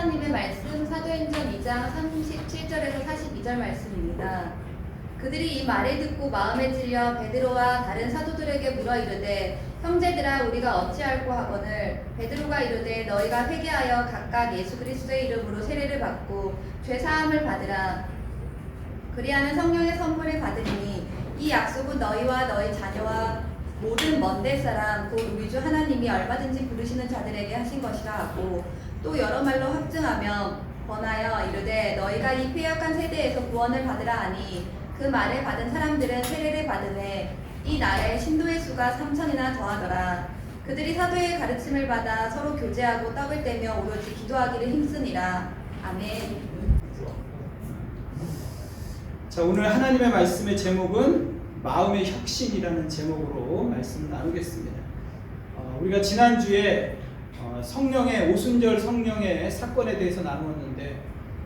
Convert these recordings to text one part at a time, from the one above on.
하나님의 말씀 사도행전 2장 37절에서 42절 말씀입니다. 그들이 이 말을 듣고 마음에 찔려 베드로와 다른 사도들에게 물어 이르되 형제들아 우리가 어찌할꼬 하거늘 베드로가 이르되 너희가 회개하여 각각 예수 그리스도의 이름으로 세례를 받고 죄 사함을 받으라. 그리하면 성령의 선물을 받으리니 이 약속은 너희와 너희 자녀와 모든 먼데 사람 곧 우리 주 하나님이 얼마든지 부르시는 자들에게 하신 것이라 하고 또 여러 말로 확증하며 권하여 이르되 너희가 이 패역한 세대에서 구원을 받으라 하니 그 말을 받은 사람들은 세례를 받으매 이 나라의 신도의 수가 3천이나 더하더라. 그들이 사도의 가르침을 받아 서로 교제하고 떡을 떼며 오로지 기도하기를 힘쓰니라. 아멘. 자, 오늘 하나님의 말씀의 제목은 마음의 혁신이라는 제목으로 말씀을 나누겠습니다. 우리가 지난주에 성령의 오순절 성령의 사건에 대해서 나누었는데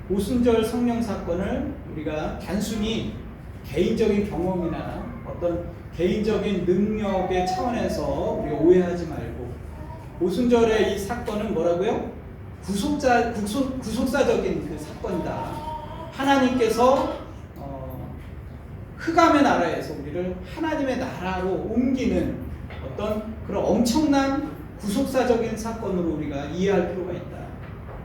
오순절 성령 사건을 우리가 단순히 개인적인 경험이나 어떤 개인적인 능력의 차원에서 우리가 오해하지 말고 오순절의 이 사건은 뭐라고요? 구속사적인 그 사건이다. 하나님께서 흑암의 나라에서 우리를 하나님의 나라로 옮기는 어떤 그런 엄청난 구속사적인 사건으로 우리가 이해할 필요가 있다.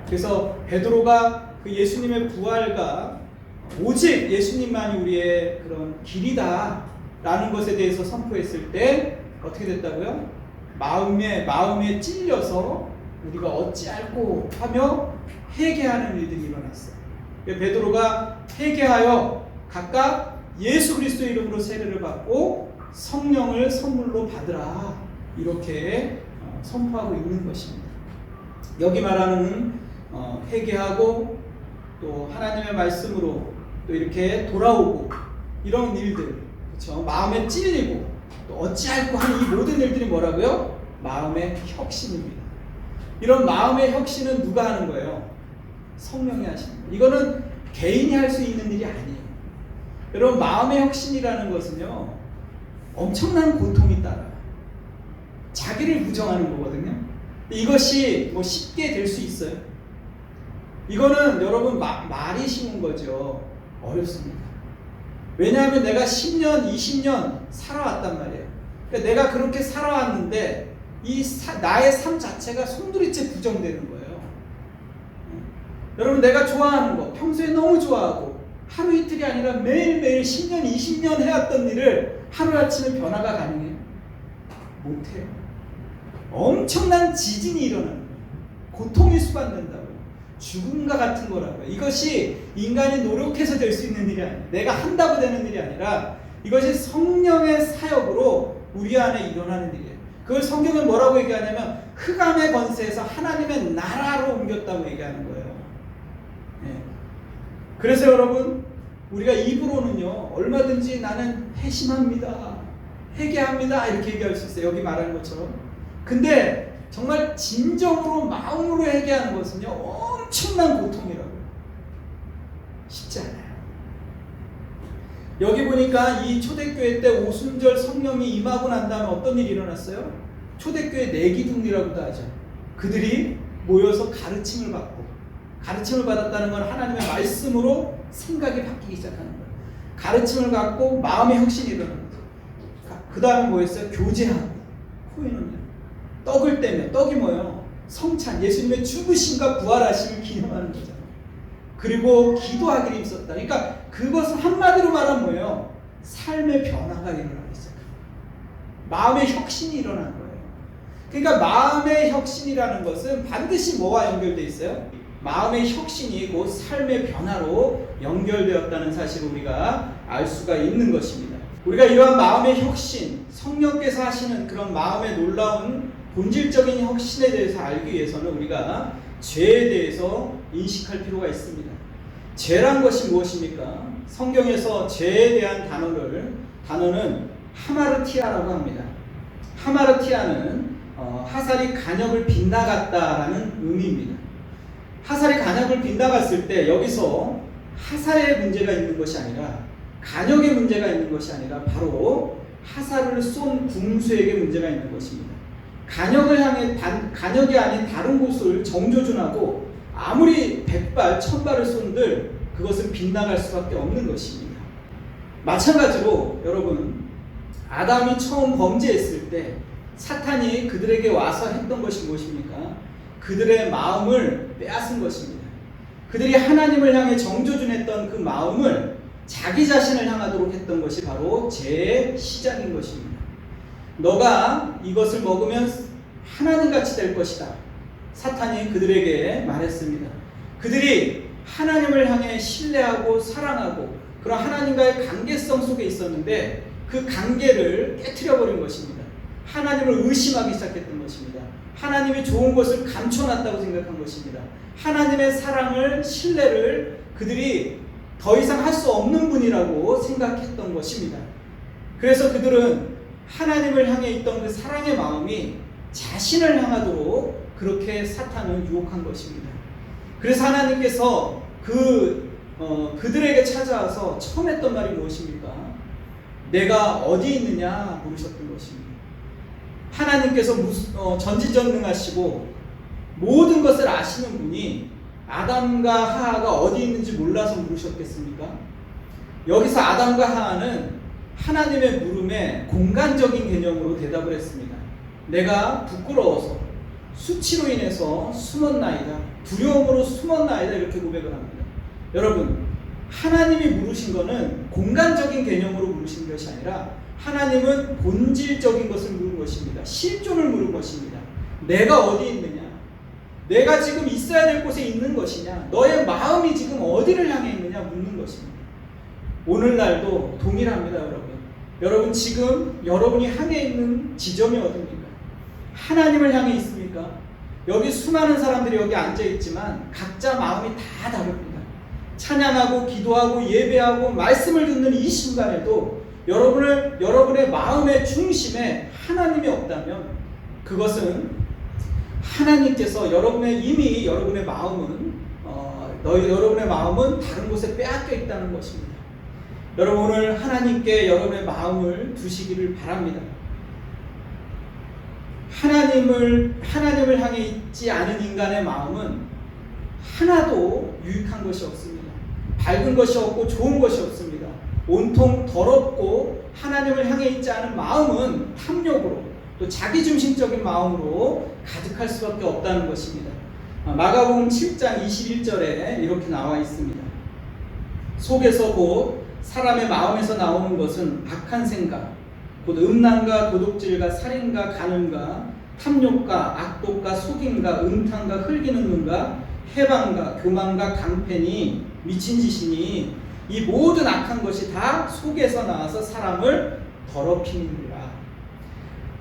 그래서 베드로가 그 예수님의 부활과 오직 예수님만이 우리의 그런 길이다 라는 것에 대해서 선포했을 때 어떻게 됐다고요? 마음에 찔려서 우리가 어찌할꼬 하며 회개하는 일들이 일어났어요. 베드로가 회개하여 각각 예수 그리스도의 이름으로 세례를 받고 성령을 선물로 받으라 이렇게 선포하고 있는 것입니다. 여기 말하는 회개하고 또 하나님의 말씀으로 또 이렇게 돌아오고 이런 일들, 그렇죠? 마음에 찔리고 또 어찌할꼬 하는 이 모든 일들이 뭐라고요? 마음의 혁신입니다. 이런 마음의 혁신은 누가 하는 거예요? 성령이 하시는 거예요. 이거는 개인이 할 수 있는 일이 아니에요. 여러분, 마음의 혁신이라는 것은요 엄청난 고통이 따라요. 자기를 부정하는 거거든요. 이것이 뭐 쉽게 될 수 있어요? 이거는 여러분 말이 쉬운 거죠. 어렵습니다. 왜냐하면 내가 10년, 20년 살아왔단 말이에요. 그러니까 내가 그렇게 살아왔는데 나의 삶 자체가 송두리째 부정되는 거예요. 여러분, 내가 좋아하는 거 평소에 너무 좋아하고 하루 이틀이 아니라 매일매일 10년, 20년 해왔던 일을 하루아침에 변화가 가능해요? 못해요. 엄청난 지진이 일어나는 거예요. 고통이 수반된다고요. 죽음과 같은 거라고요. 이것이 인간이 노력해서 될 수 있는 일이 아니에요. 내가 한다고 되는 일이 아니라 이것이 성령의 사역으로 우리 안에 일어나는 일이에요. 그걸 성경은 뭐라고 얘기하냐면 흑암의 권세에서 하나님의 나라로 옮겼다고 얘기하는 거예요. 네. 그래서 여러분, 우리가 입으로는요 얼마든지 나는 회심합니다, 회개합니다 이렇게 얘기할 수 있어요. 여기 말하는 것처럼. 근데 정말 진정으로 마음으로 회개하는 것은요 엄청난 고통이라고요. 쉽지 않아요. 여기 보니까 이 초대교회 때 오순절 성령이 임하고 난 다음에 어떤 일이 일어났어요? 초대교회 내기둥이라고도 하죠. 그들이 모여서 가르침을 받고, 가르침을 받았다는 건 하나님의 말씀으로 생각이 바뀌기 시작하는 거예요. 가르침을 갖고 마음의 혁신이 일어나는 거죠. 그 다음에 뭐였어요? 교제하고, 코인은요 떡을 떼며, 떡이 뭐예요? 성찬, 예수님의 죽으심과 부활하심을 기념하는 거잖아요. 그리고 기도하기를 힘썼다. 그러니까 그것은 한마디로 말하면 뭐예요? 삶의 변화가 일어나기 시작합니다. 마음의 혁신이 일어난 거예요. 그러니까 마음의 혁신이라는 것은 반드시 뭐와 연결되어 있어요? 마음의 혁신이 곧 삶의 변화로 연결되었다는 사실을 우리가 알 수가 있는 것입니다. 우리가 이러한 마음의 혁신, 성령께서 하시는 그런 마음의 놀라운 본질적인 혁신에 대해서 알기 위해서는 우리가 죄에 대해서 인식할 필요가 있습니다. 죄란 것이 무엇입니까? 성경에서 죄에 대한 단어는 하마르티아라고 합니다. 하마르티아는 하살이 간역을 빗나갔다라는 의미입니다. 하살이 간역을 빗나갔을 때 여기서 하살의 문제가 있는 것이 아니라 간역의 문제가 있는 것이 아니라 바로 하살을 쏜 궁수에게 문제가 있는 것입니다. 간역이 아닌 다른 곳을 정조준하고 아무리 100발, 1000발을 쏜들 그것은 빗나갈 수밖에 없는 것입니다. 마찬가지로 여러분, 아담이 처음 범죄했을 때 사탄이 그들에게 와서 했던 것이 무엇입니까? 그들의 마음을 빼앗은 것입니다. 그들이 하나님을 향해 정조준했던 그 마음을 자기 자신을 향하도록 했던 것이 바로 죄의 시작인 것입니다. 너가 이것을 먹으면 하나님같이 될 것이다. 사탄이 그들에게 말했습니다. 그들이 하나님을 향해 신뢰하고 사랑하고 그런 하나님과의 관계성 속에 있었는데 그 관계를 깨트려버린 것입니다. 하나님을 의심하기 시작했던 것입니다. 하나님이 좋은 것을 감춰놨다고 생각한 것입니다. 하나님의 사랑을, 신뢰를 그들이 더 이상 할 수 없는 분이라고 생각했던 것입니다. 그래서 그들은 하나님을 향해 있던 그 사랑의 마음이 자신을 향하도록 그렇게 사탄을 유혹한 것입니다. 그래서 하나님께서 그들에게 찾아와서 처음 했던 말이 무엇입니까? 내가 어디 있느냐 물으셨던 것입니다. 하나님께서 전지전능하시고 모든 것을 아시는 분이 아담과 하하가 어디 있는지 몰라서 물으셨겠습니까? 여기서 아담과 하하는 하나님의 물음에 공간적인 개념으로 대답을 했습니다. 내가 부끄러워서 수치로 인해서 숨었나이다. 두려움으로 숨었나이다. 이렇게 고백을 합니다. 여러분, 하나님이 물으신 것은 공간적인 개념으로 물으신 것이 아니라 하나님은 본질적인 것을 물은 것입니다. 실존을 물은 것입니다. 내가 어디 있느냐? 내가 지금 있어야 될 곳에 있는 것이냐? 너의 마음이 지금 어디를 향해 있느냐? 묻는 것입니다. 오늘날도 동일합니다, 여러분. 여러분 지금 여러분이 향해 있는 지점이 어디입니까? 하나님을 향해 있습니까? 여기 수많은 사람들이 여기 앉아 있지만 각자 마음이 다 다릅니다. 찬양하고 기도하고 예배하고 말씀을 듣는 이 순간에도 여러분의 마음의 중심에 하나님이 없다면 그것은 하나님께서 여러분의 마음은 여러분의 마음은 다른 곳에 빼앗겨 있다는 것입니다. 여러분 오늘 하나님께 여러분의 마음을 두시기를 바랍니다. 하나님을 향해 있지 않은 인간의 마음은 하나도 유익한 것이 없습니다. 밝은 것이 없고 좋은 것이 없습니다. 온통 더럽고 하나님을 향해 있지 않은 마음은 탐욕으로 또 자기중심적인 마음으로 가득할 수밖에 없다는 것입니다. 마가복음 7장 21절에 이렇게 나와 있습니다. 속에서 곧 사람의 마음에서 나오는 것은 악한 생각, 곧 음란과 도둑질과 살인과 간음과 탐욕과 악독과 속임과 음탕과 흘기는 눈과 해방과 교만과 강패니 미친 짓이니 이 모든 악한 것이 다 속에서 나와서 사람을 더럽히느니라.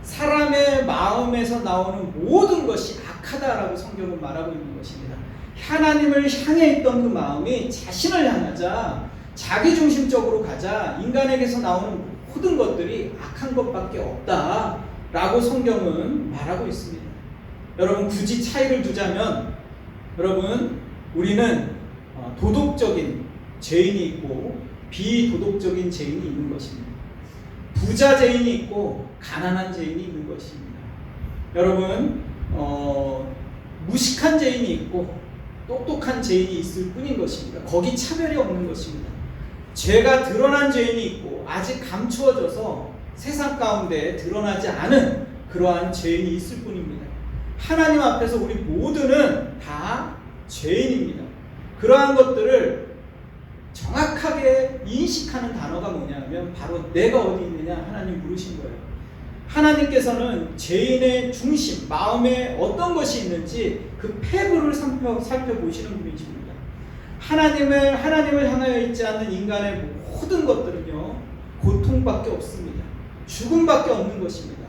사람의 마음에서 나오는 모든 것이 악하다라고 성경은 말하고 있는 것입니다. 하나님을 향해 있던 그 마음이 자신을 향하자 자기중심적으로 가자 인간에게서 나오는 모든 것들이 악한 것밖에 없다라고 성경은 말하고 있습니다. 여러분 굳이 차이를 두자면 여러분 우리는 도덕적인 죄인이 있고 비도덕적인 죄인이 있는 것입니다. 부자 죄인이 있고 가난한 죄인이 있는 것입니다. 여러분 무식한 죄인이 있고 똑똑한 죄인이 있을 뿐인 것입니다. 거기 차별이 없는 것입니다. 죄가 드러난 죄인이 있고 아직 감추어져서 세상 가운데 드러나지 않은 그러한 죄인이 있을 뿐입니다. 하나님 앞에서 우리 모두는 다 죄인입니다. 그러한 것들을 정확하게 인식하는 단어가 뭐냐면 바로 내가 어디 있느냐 하나님 물으신 거예요. 하나님께서는 죄인의 중심, 마음에 어떤 것이 있는지 그 폐부를 살펴보시는 분이십니다. 하나님을 향하여 있지 않는 인간의 모든 것들은요 고통밖에 없습니다. 죽음밖에 없는 것입니다.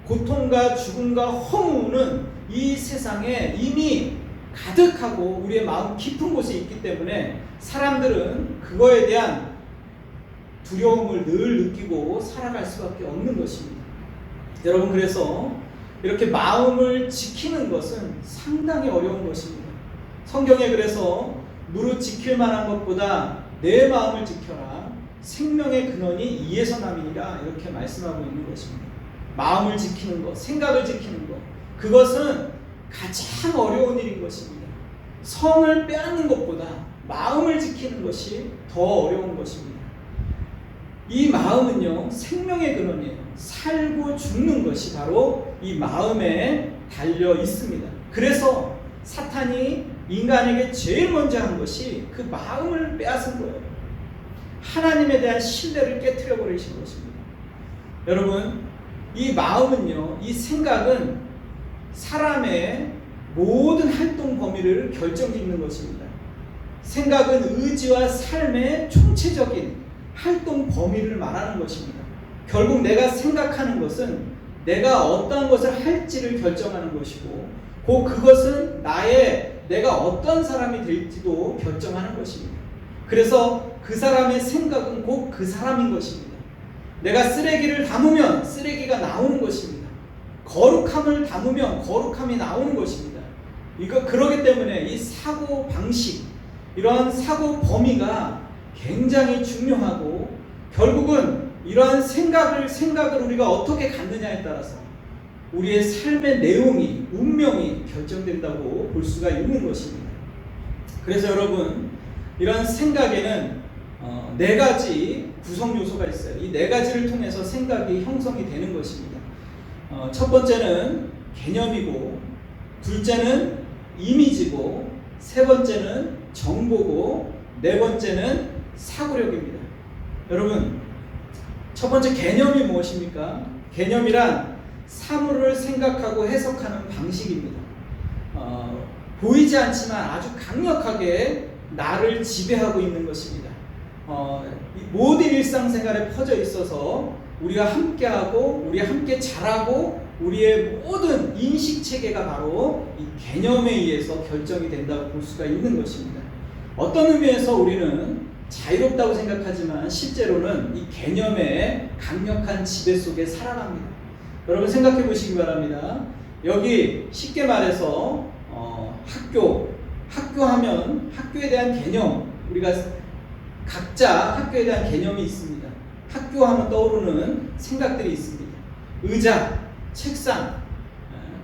고통과 죽음과 허무는 이 세상에 이미 가득하고 우리의 마음 깊은 곳에 있기 때문에 사람들은 그거에 대한 두려움을 늘 느끼고 살아갈 수밖에 없는 것입니다. 여러분 그래서 이렇게 마음을 지키는 것은 상당히 어려운 것입니다. 성경에 그래서 무릇 지킬 만한 것보다 내 마음을 지켜라 생명의 근원이 이에서 남이니라 이렇게 말씀하고 있는 것입니다. 마음을 지키는 것, 생각을 지키는 것 그것은 가장 어려운 일인 것입니다. 성을 빼앗는 것보다 마음을 지키는 것이 더 어려운 것입니다. 이 마음은요, 생명의 근원이에요. 살고 죽는 것이 바로 이 마음에 달려 있습니다. 그래서 사탄이 인간에게 제일 먼저 한 것이 그 마음을 빼앗은 거예요. 하나님에 대한 신뢰를 깨트려 버리신 것입니다. 여러분, 이 마음은요, 이 생각은 사람의 모든 활동 범위를 결정짓는 것입니다. 생각은 의지와 삶의 총체적인 활동 범위를 말하는 것입니다. 결국 내가 생각하는 것은 내가 어떠한 것을 할지를 결정하는 것이고, 그것은 내가 어떤 사람이 될지도 결정하는 것입니다. 그래서 그 사람의 생각은 곧 그 사람인 것입니다. 내가 쓰레기를 담으면 쓰레기가 나오는 것입니다. 거룩함을 담으면 거룩함이 나오는 것입니다. 그러기 때문에 이 사고 방식, 이러한 사고 범위가 굉장히 중요하고, 결국은 이러한 생각을 우리가 어떻게 갖느냐에 따라서 우리의 삶의 내용이, 운명이 결정된다고 볼 수가 있는 것입니다. 그래서 여러분, 이런 생각에는 네 가지 구성 요소가 있어요. 이 네 가지를 통해서 생각이 형성이 되는 것입니다. 첫 번째는 개념이고, 둘째는 이미지고, 세 번째는 정보고, 네 번째는 사고력입니다. 여러분, 첫 번째 개념이 무엇입니까? 개념이란 사물을 생각하고 해석하는 방식입니다. 보이지 않지만 아주 강력하게 나를 지배하고 있는 것입니다. 모든 일상생활에 퍼져 있어서 우리가 함께하고, 우리가 함께 자라고, 우리의 모든 인식체계가 바로 이 개념에 의해서 결정이 된다고 볼 수가 있는 것입니다. 어떤 의미에서 우리는 자유롭다고 생각하지만 실제로는 이 개념의 강력한 지배 속에 살아갑니다. 여러분, 생각해 보시기 바랍니다. 여기 쉽게 말해서 학교 하면 학교에 대한 개념, 우리가 각자 학교에 대한 개념이 있습니다. 학교 하면 떠오르는 생각들이 있습니다. 의자, 책상,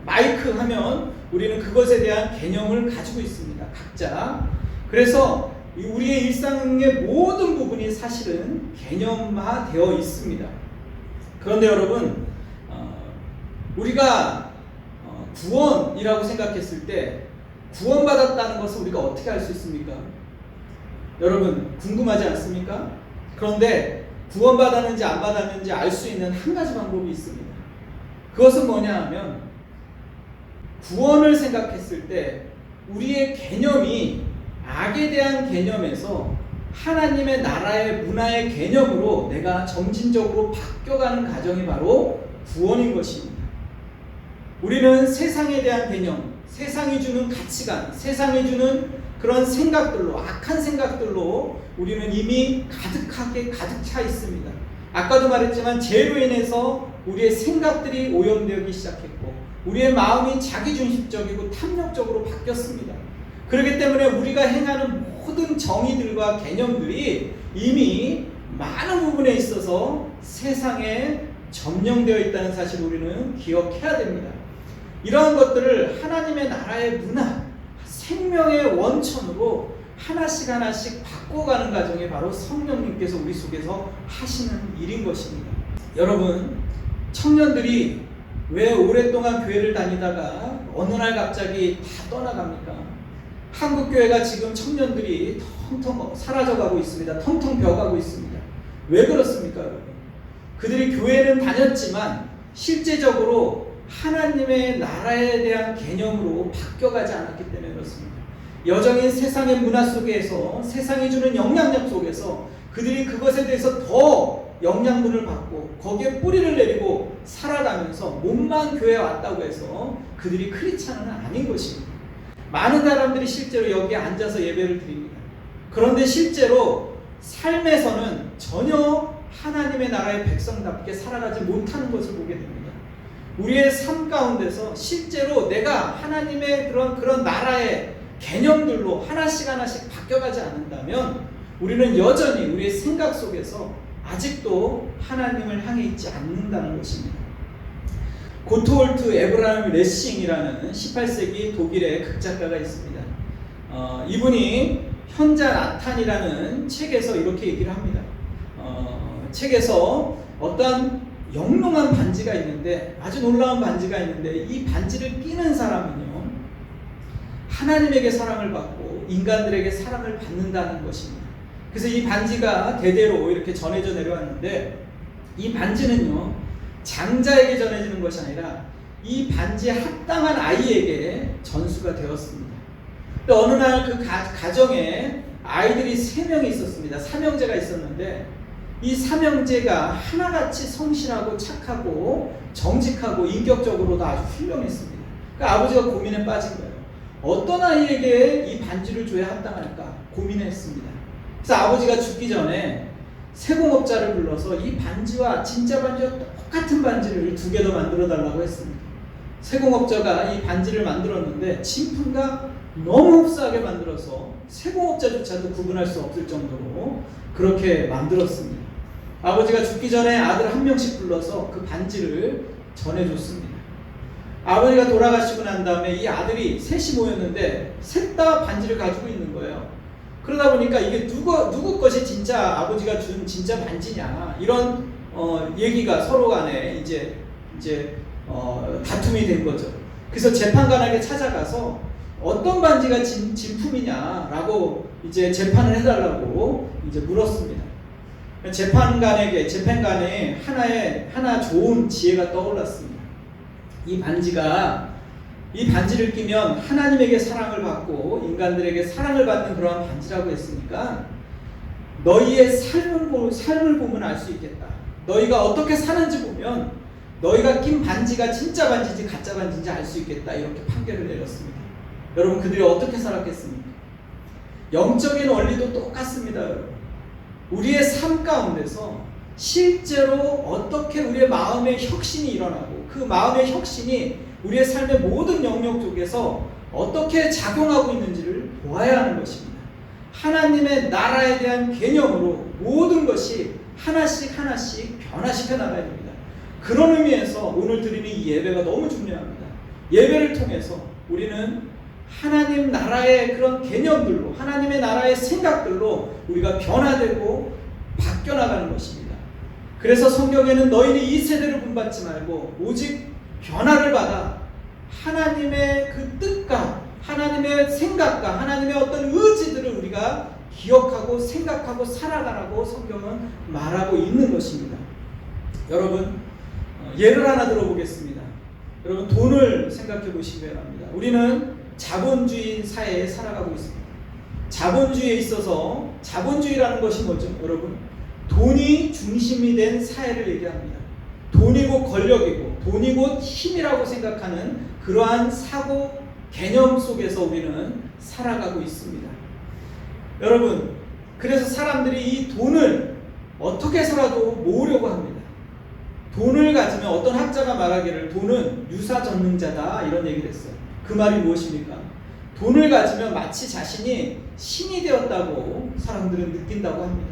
마이크 하면 우리는 그것에 대한 개념을 가지고 있습니다. 각자. 그래서 우리의 일상의 모든 부분이 사실은 개념화되어 있습니다. 그런데 여러분, 우리가 구원이라고 생각했을 때 구원받았다는 것을 우리가 어떻게 알 수 있습니까? 여러분, 궁금하지 않습니까? 그런데 구원받았는지 안 받았는지 알 수 있는 한 가지 방법이 있습니다. 그것은 뭐냐 하면, 구원을 생각했을 때 우리의 개념이 악에 대한 개념에서 하나님의 나라의 문화의 개념으로 내가 점진적으로 바뀌어가는 과정이 바로 구원인 것입니다. 우리는 세상에 대한 개념, 세상이 주는 가치관, 세상이 주는 그런 생각들로, 악한 생각들로 우리는 이미 가득 차 있습니다. 아까도 말했지만 죄로 인해서 우리의 생각들이 오염되기 시작했고, 우리의 마음이 자기중심적이고 탐욕적으로 바뀌었습니다. 그렇기 때문에 우리가 행하는 모든 정의들과 개념들이 이미 많은 부분에 있어서 세상에 점령되어 있다는 사실을 우리는 기억해야 됩니다. 이러한 것들을 하나님의 나라의 문화, 생명의 원천으로 하나씩 바꿔가는 과정이 바로 성령님께서 우리 속에서 하시는 일인 것입니다. 여러분, 청년들이 왜 오랫동안 교회를 다니다가 어느 날 갑자기 다 떠나갑니까? 한국교회가 지금 청년들이 텅텅 사라져가고 있습니다. 텅텅 비어가고 있습니다. 왜 그렇습니까, 여러분? 그들이 교회는 다녔지만 실제적으로 하나님의 나라에 대한 개념으로 바뀌어가지 않았기 때문에 그렇습니다. 여전히 세상의 문화 속에서, 세상이 주는 영향력 속에서 그들이 그것에 대해서 더 영향분을 받고 거기에 뿌리를 내리고 살아가면서 몸만 교회에 왔다고 해서 그들이 크리스찬은 아닌 것입니다. 많은 사람들이 실제로 여기에 앉아서 예배를 드립니다. 그런데 실제로 삶에서는 전혀 하나님의 나라의 백성답게 살아가지 못하는 것을 보게 됩니다. 우리의 삶 가운데서 실제로 내가 하나님의 그런 나라의 개념들로 하나씩 바뀌어가지 않는다면 우리는 여전히 우리의 생각 속에서 아직도 하나님을 향해 있지 않는다는 것입니다. 고토홀트 에브라임 레싱이라는 18세기 독일의 극작가가 있습니다. 이분이 현자 나탄이라는 책에서 이렇게 얘기를 합니다. 책에서 어떠한 영롱한 반지가 있는데, 아주 놀라운 반지가 있는데, 이 반지를 끼는 사람은요 하나님에게 사랑을 받고 인간들에게 사랑을 받는다는 것입니다. 그래서 이 반지가 대대로 이렇게 전해져 내려왔는데, 이 반지는요 장자에게 전해지는 것이 아니라 이 반지에 합당한 아이에게 전수가 되었습니다. 근데 어느 날 그 가정에 아이들이 3명이 있었습니다. 삼형제가 있었는데, 이 삼형제가 하나같이 성실하고 착하고 정직하고 인격적으로도 아주 훌륭했습니다. 그러니까 아버지가 고민에 빠진 거예요. 어떤 아이에게 이 반지를 줘야 합당할까 고민했습니다. 그래서 아버지가 죽기 전에 세공업자를 불러서 이 반지와 진짜 반지와 똑같은 반지를 2개 더 만들어 달라고 했습니다. 세공업자가 이 반지를 만들었는데 진품과 너무 흡사하게 만들어서 세공업자조차도 구분할 수 없을 정도로 그렇게 만들었습니다. 아버지가 죽기 전에 아들 1명씩 불러서 그 반지를 전해줬습니다. 아버지가 돌아가시고 난 다음에 이 아들이 셋이 모였는데 셋 다 반지를 가지고 있는 거예요. 그러다 보니까 이게 누구 것이 진짜 아버지가 준 진짜 반지냐, 이런 얘기가 서로 간에 이제 다툼이 된 거죠. 그래서 재판관에게 찾아가서 어떤 반지가 진품이냐라고 이제 재판을 해달라고 이제 물었습니다. 재판관에 하나 좋은 지혜가 떠올랐습니다. 이 반지를 끼면 하나님에게 사랑을 받고 인간들에게 사랑을 받는 그러한 반지라고 했으니까 너희의 삶을 보면 알 수 있겠다. 너희가 어떻게 사는지 보면 너희가 낀 반지가 진짜 반지인지 가짜 반지인지 알 수 있겠다. 이렇게 판결을 내렸습니다. 여러분, 그들이 어떻게 살았겠습니까? 영적인 원리도 똑같습니다. 여러분, 우리의 삶 가운데서 실제로 어떻게 우리의 마음의 혁신이 일어나고 그 마음의 혁신이 우리의 삶의 모든 영역 쪽에서 어떻게 작용하고 있는지를 보아야 하는 것입니다. 하나님의 나라에 대한 개념으로 모든 것이 하나씩 변화시켜 나가야 됩니다. 그런 의미에서 오늘 드리는 이 예배가 너무 중요합니다. 예배를 통해서 우리는 하나님 나라의 그런 개념들로, 하나님의 나라의 생각들로 우리가 변화되고 바뀌어나가는 것입니다. 그래서 성경에는 너희는 이 세대를 본받지 말고 오직 변화를 받아 하나님의 그 뜻과 하나님의 생각과 하나님의 어떤 의지들을 우리가 기억하고 생각하고 살아가라고 성경은 말하고 있는 것입니다. 여러분, 예를 하나 들어보겠습니다. 여러분, 돈을 생각해 보시기 바랍니다. 우리는 자본주의 사회에 살아가고 있습니다. 자본주의에 있어서 자본주의라는 것이 뭐죠? 여러분, 돈이 중심이 된 사회를 얘기합니다. 돈이 곧 권력이고 돈이 곧 힘이라고 생각하는 그러한 사고 개념 속에서 우리는 살아가고 있습니다. 여러분, 그래서 사람들이 이 돈을 어떻게 해서라도 모으려고 합니다. 돈을 가지면 어떤 학자가 말하기를 돈은 유사전능자다 이런 얘기를 했어요. 그 말이 무엇입니까? 돈을 가지면 마치 자신이 신이 되었다고 사람들은 느낀다고 합니다.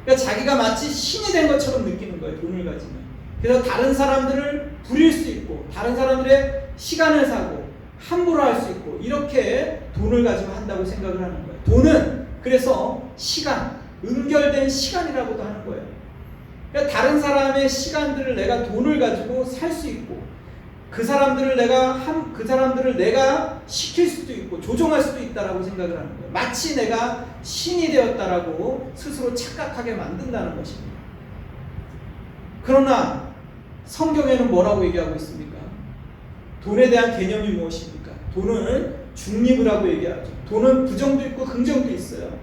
그러니까 자기가 마치 신이 된 것처럼 느끼는 거예요. 돈을 가지면. 그래서 다른 사람들을 부릴 수 있고 다른 사람들의 시간을 사고 함부로 할 수 있고 이렇게 돈을 가지고 한다고 생각을 하는 거예요. 돈은 그래서 시간, 은결된 시간이라고도 하는 거예요. 그러니까 다른 사람의 시간들을 내가 돈을 가지고 살 수 있고 그 사람들을 내가 시킬 수도 있고 조종할 수도 있다라고 생각을 하는 거예요. 마치 내가 신이 되었다라고 스스로 착각하게 만든다는 것입니다. 그러나 성경에는 뭐라고 얘기하고 있습니까? 돈에 대한 개념이 무엇입니까? 돈을 중립을 하고 얘기하죠. 돈은 부정도 있고 긍정도 있어요.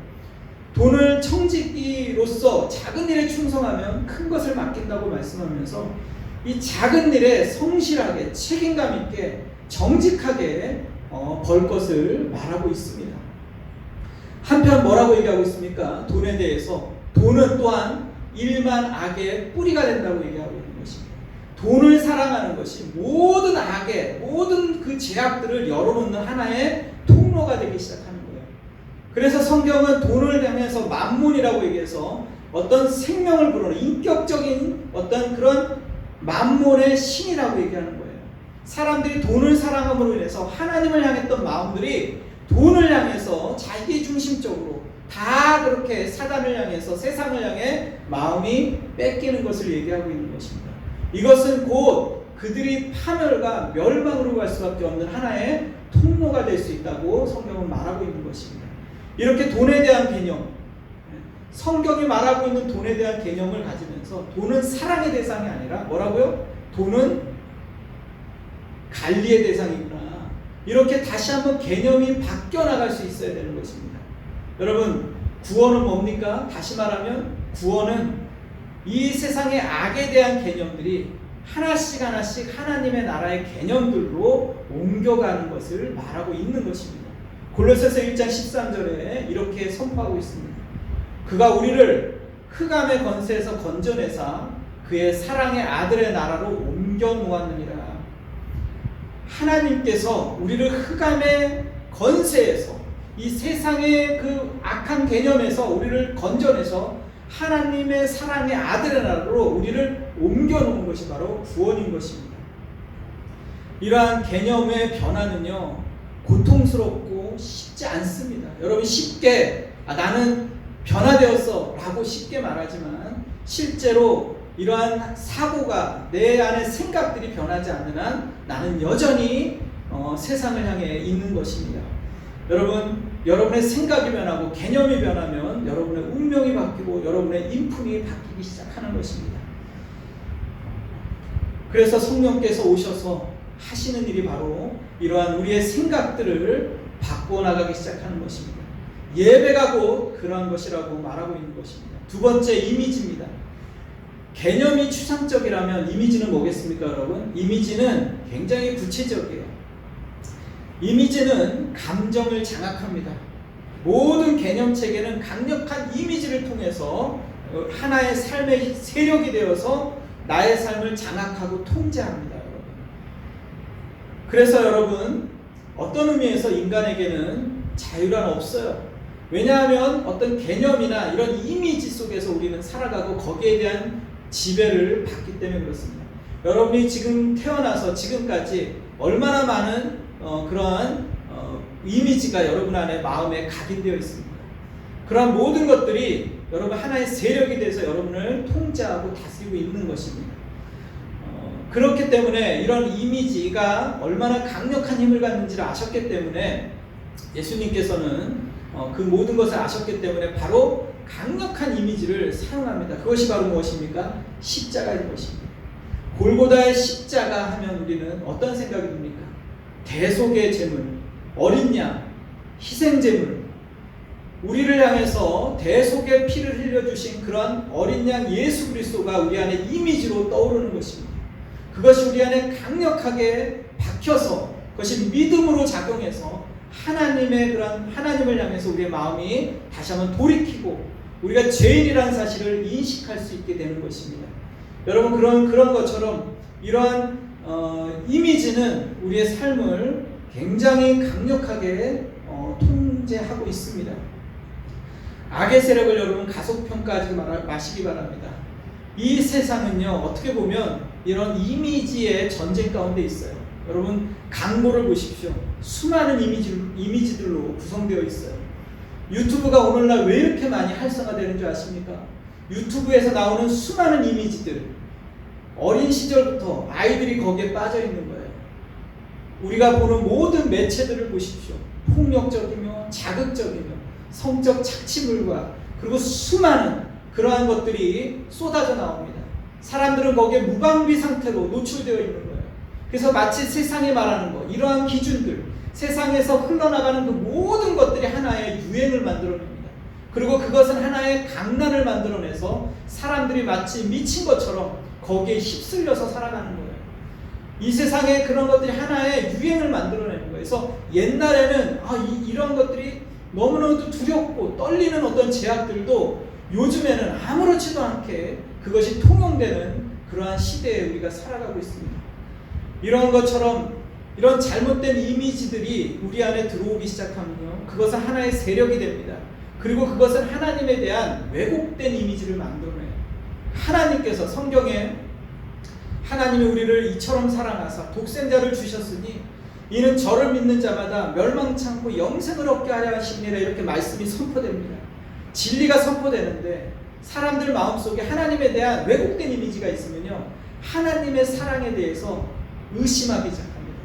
돈을 청지기로서 작은 일에 충성하면 큰 것을 맡긴다고 말씀하면서 이 작은 일에 성실하게 책임감 있게 정직하게 벌 것을 말하고 있습니다. 한편 뭐라고 얘기하고 있습니까? 돈에 대해서 돈은 또한 일만 악의 뿌리가 된다고 얘기하고 있는 것입니다. 돈을 사랑하는 것이 모든 악의 모든 그 죄악들을 열어놓는 하나의 통로가 되기 시작하는 거예요. 그래서 성경은 돈을 향해서 만몬이라고 얘기해서 어떤 생명을 불어넣는 인격적인 어떤 그런 만몬의 신이라고 얘기하는 거예요. 사람들이 돈을 사랑함으로 인해서 하나님을 향했던 마음들이 돈을 향해서 자기 중심적으로 다 그렇게 사단을 향해서 세상을 향해 마음이 뺏기는 것을 얘기하고 있는 것입니다. 이것은 곧 그들이 파멸과 멸망으로 갈 수밖에 없는 하나의 통로가 될 수 있다고 성경은 말하고 있는 것입니다. 이렇게 돈에 대한 개념, 성경이 말하고 있는 돈에 대한 개념을 가지면서 돈은 사랑의 대상이 아니라 뭐라고요? 돈은 관리의 대상이구나. 이렇게 다시 한번 개념이 바뀌어 나갈 수 있어야 되는 것입니다. 여러분, 구원은 뭡니까? 다시 말하면 구원은 이 세상의 악에 대한 개념들이 하나씩 하나씩 하나님의 나라의 개념들로 옮겨가는 것을 말하고 있는 것입니다. 골로새서 1장 13절에 이렇게 선포하고 있습니다. 그가 우리를 흑암의 권세에서 건져내사 그의 사랑의 아들의 나라로 옮겨 놓았느니라. 하나님께서 우리를 흑암의 권세에서, 이 세상의 그 악한 개념에서 우리를 건져내서 하나님의 사랑의 아들의 나라로 우리를 옮겨놓은 것이 바로 구원인 것입니다. 이러한 개념의 변화는요, 고통스럽고 쉽지 않습니다. 여러분, 쉽게 나는 변화되었어 라고 쉽게 말하지만 실제로 이러한 사고가 내 안의 생각들이 변하지 않는 한 나는 여전히 세상을 향해 있는 것입니다. 여러분, 여러분의 생각이 변하고 개념이 변하면 여러분의 운명이 바뀌고 여러분의 인품이 바뀌기 시작하는 것입니다. 그래서 성령께서 오셔서 하시는 일이 바로 이러한 우리의 생각들을 바꾸어 나가기 시작하는 것입니다. 예배가 곧 그러한 것이라고 말하고 있는 것입니다. 두 번째, 이미지입니다. 개념이 추상적이라면 이미지는 뭐겠습니까, 여러분? 이미지는 굉장히 구체적이에요. 이미지는 감정을 장악합니다. 모든 개념 체계는 강력한 이미지를 통해서 하나의 삶의 세력이 되어서 나의 삶을 장악하고 통제합니다, 여러분. 그래서 여러분, 어떤 의미에서 인간에게는 자유란 없어요. 왜냐하면 어떤 개념이나 이런 이미지 속에서 우리는 살아가고 거기에 대한 지배를 받기 때문에 그렇습니다. 여러분이 지금 태어나서 지금까지 얼마나 많은 그러한 이미지가 여러분 안에 마음에 각인되어 있습니다. 그러한 모든 것들이 여러분 하나의 세력이 돼서 여러분을 통제하고 다스리고 있는 것입니다. 그렇기 때문에 이런 이미지가 얼마나 강력한 힘을 갖는지를 아셨기 때문에 예수님께서는 그 모든 것을 아셨기 때문에 바로 강력한 이미지를 사용합니다. 그것이 바로 무엇입니까? 십자가인 것입니다. 골고다의 십자가 하면 우리는 어떤 생각이 듭니까? 대속의 제물, 어린 양, 희생 제물, 우리를 향해서 대속의 피를 흘려주신 그런 어린 양 예수 그리스도가 우리 안에 이미지로 떠오르는 것입니다. 그것이 우리 안에 강력하게 박혀서 그것이 믿음으로 작용해서 하나님의 그런 하나님을 향해서 우리의 마음이 다시 한번 돌이키고 우리가 죄인이라는 사실을 인식할 수 있게 되는 것입니다. 여러분, 그런 것처럼 이러한 이미지는 우리의 삶을 굉장히 강력하게 통제하고 있습니다. 악의 세력을 여러분 가속평가하지 마시기 바랍니다. 이 세상은요, 어떻게 보면 이런 이미지의 전쟁 가운데 있어요. 여러분, 강보를 보십시오. 수많은 이미지들로 구성되어 있어요. 유튜브가 오늘날 왜 이렇게 많이 활성화되는 줄 아십니까? 유튜브에서 나오는 수많은 이미지들, 어린 시절부터 아이들이 거기에 빠져 있는 거예요. 우리가 보는 모든 매체들을 보십시오. 폭력적이며 자극적이며 성적 착취물과 그리고 수많은 그러한 것들이 쏟아져 나옵니다. 사람들은 거기에 무방비 상태로 노출되어 있는 거예요. 그래서 마치 세상이 말하는 것, 이러한 기준들, 세상에서 흘러나가는 그 모든 것들이 하나의 유행을 만들어냅니다. 그리고 그것은 하나의 강란을 만들어내서 사람들이 마치 미친 것처럼 거기에 휩쓸려서 살아가는 거예요. 이 세상에 그런 것들이 하나의 유행을 만들어내는 거예요. 그래서 옛날에는 이런 것들이 너무나도 두렵고 떨리는 어떤 제약들도 요즘에는 아무렇지도 않게 그것이 통용되는 그러한 시대에 우리가 살아가고 있습니다. 이런 것처럼 이런 잘못된 이미지들이 우리 안에 들어오기 시작하면요, 그것은 하나의 세력이 됩니다. 그리고 그것은 하나님에 대한 왜곡된 이미지를 만들어내요. 하나님께서 성경에 하나님이 우리를 이처럼 사랑하사 독생자를 주셨으니 이는 저를 믿는 자마다 멸망치 않고 영생을 얻게 하려 하심이라 이렇게 말씀이 선포됩니다. 진리가 선포되는데 사람들 마음속에 하나님에 대한 왜곡된 이미지가 있으면요, 하나님의 사랑에 대해서 의심하기 시작합니다.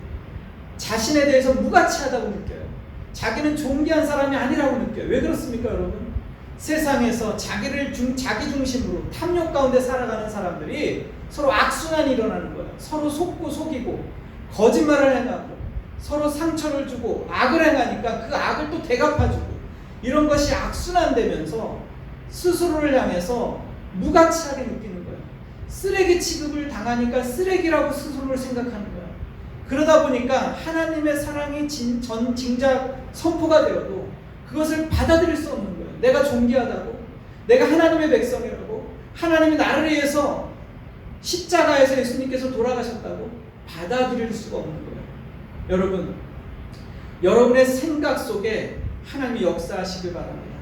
자신에 대해서 무가치하다고 느껴요. 자기는 존귀한 사람이 아니라고 느껴요. 왜 그렇습니까, 여러분? 세상에서 자기 중심으로 탐욕 가운데 살아가는 사람들이 서로 악순환이 일어나는 거예요. 서로 속고 속이고 거짓말을 행하고 서로 상처를 주고 악을 행하니까 그 악을 또 대갚아주고, 이런 것이 악순환되면서 스스로를 향해서 무가치하게 느끼는 거예요. 쓰레기 취급을 당하니까 쓰레기라고 스스로를 생각하는 거예요. 그러다 보니까 하나님의 사랑이 진작 선포가 되어도 그것을 받아들일 수 없는 거예요. 내가 존귀하다고, 내가 하나님의 백성이라고, 하나님이 나를 위해서 십자가에서 예수님께서 돌아가셨다고 받아들일 수가 없는 거예요. 여러분, 여러분의 생각 속에 하나님이 역사하시길 바랍니다.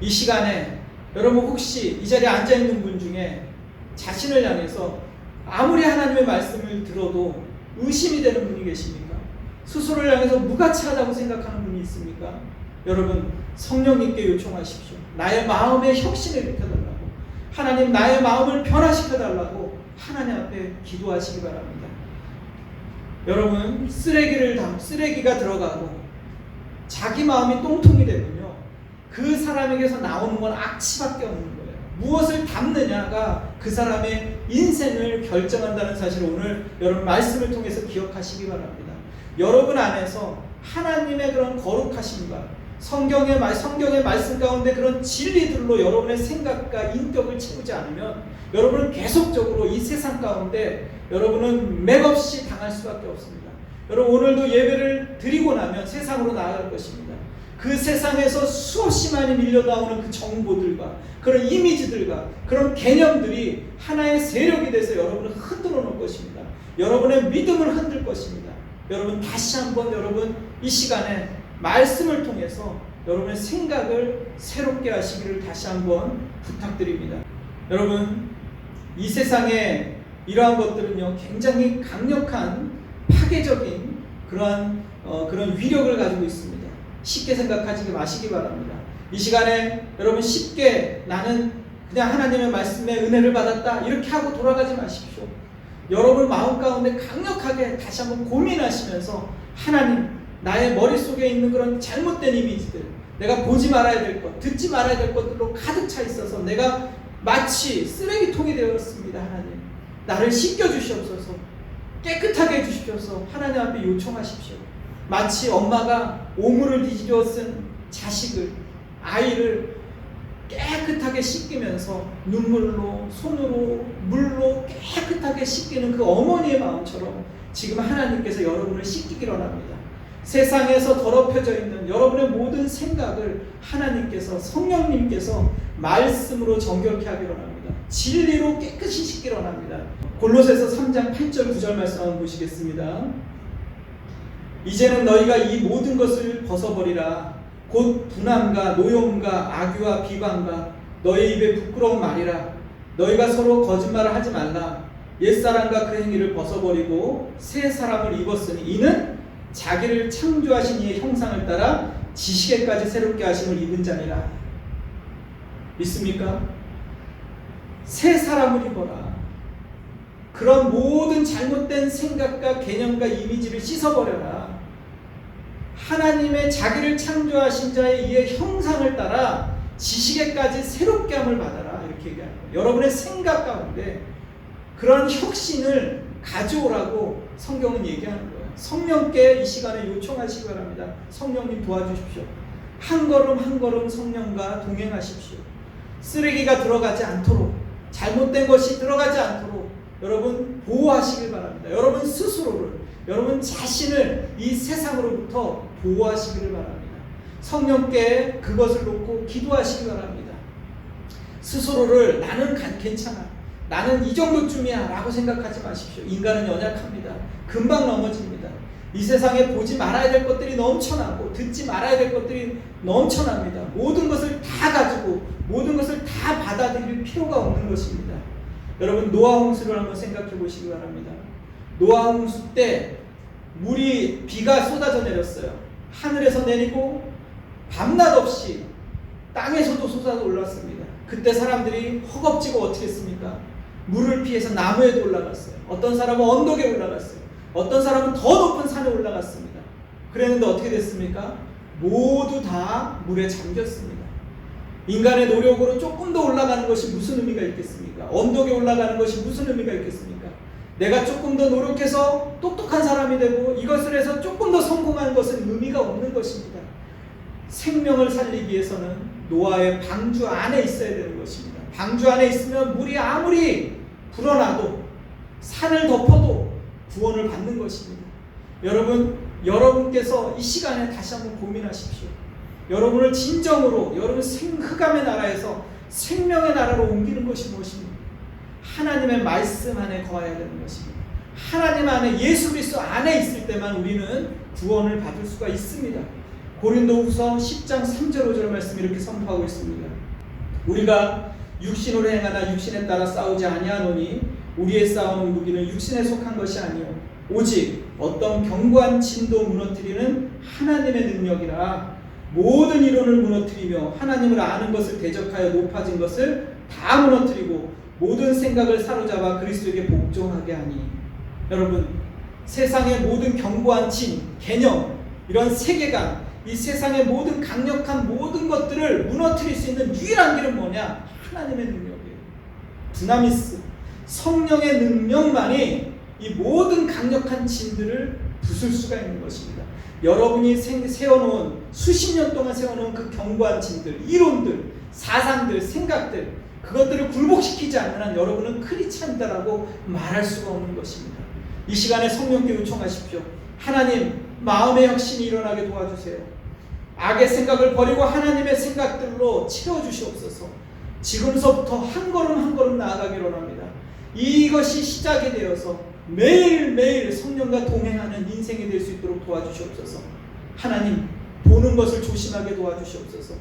이 시간에 여러분 혹시 이 자리에 앉아있는 분 중에 자신을 향해서 아무리 하나님의 말씀을 들어도 의심이 되는 분이 계십니까? 스스로를 향해서 무가치하다고 생각하는 분이 있습니까? 여러분, 성령님께 요청하십시오. 나의 마음에 혁신을 일으켜달라고, 하나님 나의 마음을 변화시켜달라고 하나님 앞에 기도하시기 바랍니다. 여러분, 쓰레기가 들어가고 자기 마음이 똥통이 되면요, 그 사람에게서 나오는 건 악취밖에 없는 거예요. 무엇을 담느냐가 그 사람의 인생을 결정한다는 사실을 오늘 여러분 말씀을 통해서 기억하시기 바랍니다. 여러분 안에서 하나님의 그런 거룩하심과 성경의 말씀 가운데 그런 진리들로 여러분의 생각과 인격을 채우지 않으면 여러분은 계속적으로 이 세상 가운데 여러분은 맥없이 당할 수밖에 없습니다. 여러분, 오늘도 예배를 드리고 나면 세상으로 나아갈 것입니다. 그 세상에서 수없이 많이 밀려나오는 그 정보들과 그런 이미지들과 그런 개념들이 하나의 세력이 돼서 여러분을 흔들어 놓을 것입니다. 여러분의 믿음을 흔들 것입니다. 여러분, 다시 한번 여러분 이 시간에 말씀을 통해서 여러분의 생각을 새롭게 하시기를 다시 한번 부탁드립니다. 여러분, 이 세상에 이러한 것들은요, 굉장히 강력한 파괴적인 그런 위력을 가지고 있습니다. 쉽게 생각하지 마시기 바랍니다. 이 시간에 여러분 쉽게 나는 그냥 하나님의 말씀에 은혜를 받았다 이렇게 하고 돌아가지 마십시오. 여러분 마음 가운데 강력하게 다시 한번 고민하시면서 하나님, 나의 머릿속에 있는 그런 잘못된 이미지들, 내가 보지 말아야 될 것, 듣지 말아야 될 것들로 가득 차 있어서 내가 마치 쓰레기통이 되었습니다. 하나님, 나를 씻겨주시옵소서, 깨끗하게 해주십시오. 하나님 앞에 요청하십시오. 마치 엄마가 오물을 뒤집어 쓴 자식을, 아이를 깨끗하게 씻기면서 눈물로, 손으로, 물로 깨끗하게 씻기는 그 어머니의 마음처럼 지금 하나님께서 여러분을 씻기기를 원합니다. 세상에서 더럽혀져 있는 여러분의 모든 생각을 하나님께서, 성령님께서 말씀으로 정결케 하기를 원합니다. 진리로 깨끗이 씻기를 원합니다. 골로새서 3장 8절 9절 말씀 한번 보시겠습니다. 이제는 너희가 이 모든 것을 벗어버리라. 곧 분함과 노여움과 악유와 비방과 너희 입에 부끄러운 말이라. 너희가 서로 거짓말을 하지 말라. 옛사람과 그 행위를 벗어버리고 새 사람을 입었으니 이는 자기를 창조하신 이의 형상을 따라 지식에까지 새롭게 하심을 입은 자니라. 믿습니까? 새 사람을 입어라. 그런 모든 잘못된 생각과 개념과 이미지를 씻어버려라. 하나님의 자기를 창조하신 자의 이의 형상을 따라 지식에까지 새롭게 함을 받아라. 이렇게 얘기하는 거예요. 여러분의 생각 가운데 그런 혁신을 가져오라고 성경은 얘기하는 거예요. 성령께 이 시간에 요청하시기 바랍니다. 성령님 도와주십시오. 한 걸음 한 걸음 성령과 동행하십시오. 쓰레기가 들어가지 않도록, 잘못된 것이 들어가지 않도록 여러분 보호하시길 바랍니다. 여러분 스스로를, 여러분 자신을 이 세상으로부터 보호하시기를 바랍니다. 성령께 그것을 놓고 기도하시기 바랍니다. 스스로를 나는 괜찮아, 나는 이 정도쯤이야 라고 생각하지 마십시오. 인간은 연약합니다. 금방 넘어집니다. 이 세상에 보지 말아야 될 것들이 넘쳐나고 듣지 말아야 될 것들이 넘쳐납니다. 모든 것을 다 가지고 모든 것을 다 받아들일 필요가 없는 것입니다. 여러분 노아 홍수를 한번 생각해 보시기 바랍니다. 노아 홍수 때 비가 쏟아져 내렸어요. 하늘에서 내리고 밤낮 없이 땅에서도 쏟아져 올랐습니다. 그때 사람들이 허겁지겁 어떻게 했습니까? 물을 피해서 나무에도 올라갔어요. 어떤 사람은 언덕에 올라갔어요. 어떤 사람은 더 높은 산에 올라갔습니다. 그랬는데 어떻게 됐습니까? 모두 다 물에 잠겼습니다. 인간의 노력으로 조금 더 올라가는 것이 무슨 의미가 있겠습니까? 언덕에 올라가는 것이 무슨 의미가 있겠습니까? 내가 조금 더 노력해서 똑똑한 사람이 되고 이것을 해서 조금 더 성공한 것은 의미가 없는 것입니다. 생명을 살리기 위해서는 노아의 방주 안에 있어야 되는 것입니다. 방주 안에 있으면 물이 아무리 불어나도 산을 덮어도 구원을 받는 것입니다. 여러분께서 이 시간에 다시 한번 고민하십시오. 여러분을 진정으로 여러분 흑암의 나라에서 생명의 나라로 옮기는 것이 무엇입니까? 하나님의 말씀 안에 거해야 되는 것입니다. 하나님 안에 예수 그리스도 안에 있을 때만 우리는 구원을 받을 수가 있습니다. 고린도후서 10장 3절 5절 말씀이 이렇게 선포하고 있습니다. 우리가 육신으로 행하나 육신에 따라 싸우지 아니하노니 우리의 싸우는 무기는 육신에 속한 것이 아니요 오직 어떤 견고한 진도 무너뜨리는 하나님의 능력이라. 모든 이론을 무너뜨리며 하나님을 아는 것을 대적하여 높아진 것을 다 무너뜨리고 모든 생각을 사로잡아 그리스도에게 복종하게 하니. 여러분, 세상의 모든 견고한 진, 개념, 이런 세계관, 이 세상의 모든 강력한 모든 것들을 무너뜨릴 수 있는 유일한 길은 뭐냐? 하나님의 능력이에요. 두나미스, 성령의 능력만이 이 모든 강력한 진들을 부술 수가 있는 것입니다. 여러분이 세워놓은 수십 년 동안 세워놓은 그 견고한 진들, 이론들, 사상들, 생각들, 그것들을 굴복시키지 않는 한 여러분은 크리스찬이다라고 말할 수가 없는 것입니다. 이 시간에 성령께 요청하십시오. 하나님, 마음의 혁신이 일어나게 도와주세요. 악의 생각을 버리고 하나님의 생각들로 채워주시옵소서. 지금서부터 한 걸음 한 걸음 나아가기를 원합니다. 이것이 시작이 되어서 매일매일 성령과 동행하는 인생이 될 수 있도록 도와주시옵소서. 하나님, 보는 것을 조심하게 도와주시옵소서.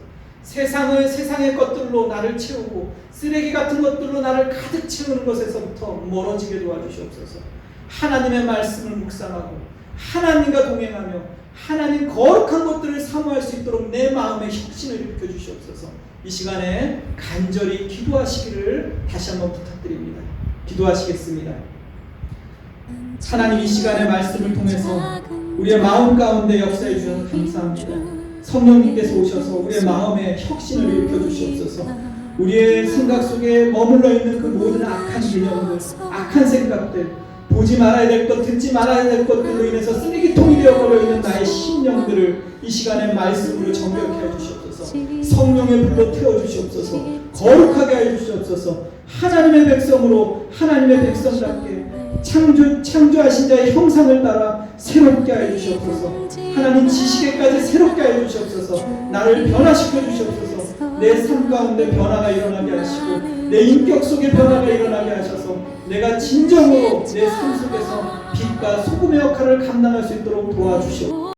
세상의 것들로 나를 채우고 쓰레기 같은 것들로 나를 가득 채우는 것에서부터 멀어지게 도와주시옵소서. 하나님의 말씀을 묵상하고 하나님과 동행하며 하나님 거룩한 것들을 사모할 수 있도록 내 마음에 혁신을 일으켜 주시옵소서. 이 시간에 간절히 기도하시기를 다시 한번 부탁드립니다. 기도하시겠습니다. 하나님, 이 시간의 말씀을 통해서 우리의 마음 가운데 역사해 주셔서 감사합니다. 성령님께서 오셔서 우리의 마음에 혁신을 일으켜 주시옵소서. 우리의 생각 속에 머물러 있는 그 모든 악한 개념들, 악한 생각들, 보지 말아야 될 것, 듣지 말아야 될 것들로 인해서 쓰레기통이 되어버려 있는 나의 심령들을 이 시간에 말씀으로 정결케 해주시옵소서. 성령의 불로 태워주시옵소서. 거룩하게 해주시옵소서. 하나님의 백성으로 하나님의 백성답게 창조하신 자의 형상을 따라 새롭게 해주시옵소서. 하나님 지식에까지 새롭게 해주시옵소서. 나를 변화시켜 주시옵소서. 내 삶 가운데 변화가 일어나게 하시고 내 인격 속에 변화가 일어나게 하셔서 내가 진정으로 내 삶 속에서 빛과 소금의 역할을 감당할 수 있도록 도와주시옵소서.